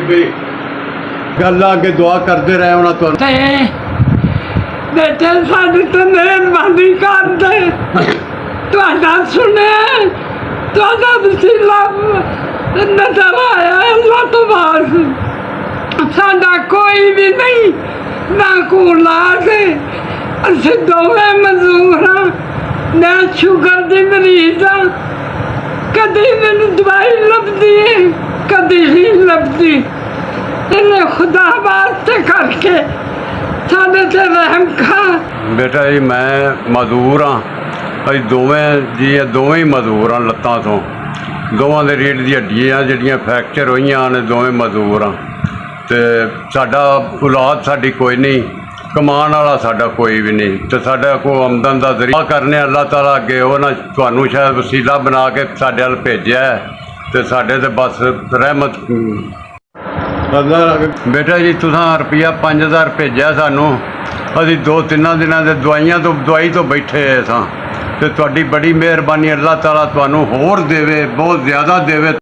भी गल आगे दुआ करते रहे होना तो बेटे साडी तो मेहरबानी कर दे तुहाडा सुने तुहाडा वसीला नजर आया अल्लाह तो बास साडा कोई भी नहीं ना को औलाद असीं दोवें मजदूर हाँ मैं शुगर दी मरीज हाँ कदी मैनूं दवाई लभदी है कदी नहीं लभदी इन्हें खुदा वास्ते करके साडे ते रहम खा। बेटा जी मैं मजदूर हाँ असीं दोवें जी दोवें ही मजदूर हाँ लत्तां तो दोवां दे रीढ़ दी हड्डियां जिहड़ियां फ्रैक्चर होईयां ने दोवें मजदूर हाँ ते साडा औलाद साडी कोई नहीं कमान वाला साडा कोई भी नहीं तो साडा कोई आमदन का जरिया करने अल्लाह ताला अगे वो ना तुहानूं शायद वसीला बना के साडे अल भेजिया है तो साडे ते बस रहमत बेटा जी तुसां रुपया 5000 भेजिया सानूं असीं 2-3 दिनां दे दवाई तो बैठे सां ते तुहाडी बड़ी मेहरबानी अल्लाह ताला तुहानूं होर देवे बहुत ज़्यादा देवे।